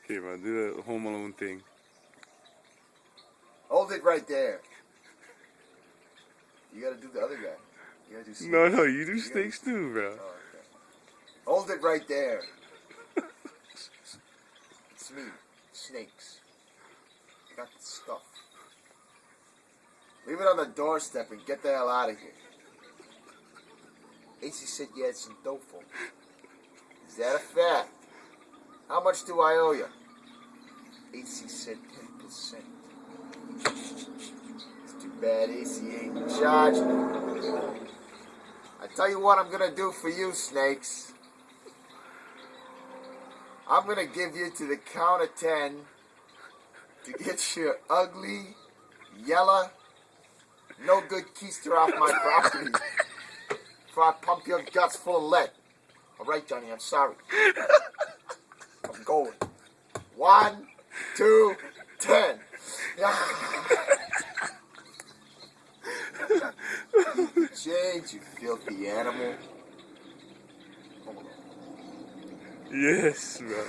Okay, bro, do the Home Alone thing. Hold it right there. You gotta do the other guy. You gotta do snakes. No, you do snakes too, bro. Oh, okay. Hold it right there. It's me, snakes. I got the stuff. Leave it on the doorstep and get the hell out of here. AC said you had some dough for me. Is that a fact? How much do I owe you? AC said 10%. It's too bad AC ain't in charge now. I tell you what I'm gonna do for you, snakes. I'm gonna give you to the count of 10 to get your ugly, yellow, no good keister off my property before I pump your guts full of lead. Alright, Johnny, I'm sorry. I'm going. 1, 2, 10. Change, you filthy animal. Yes, bro.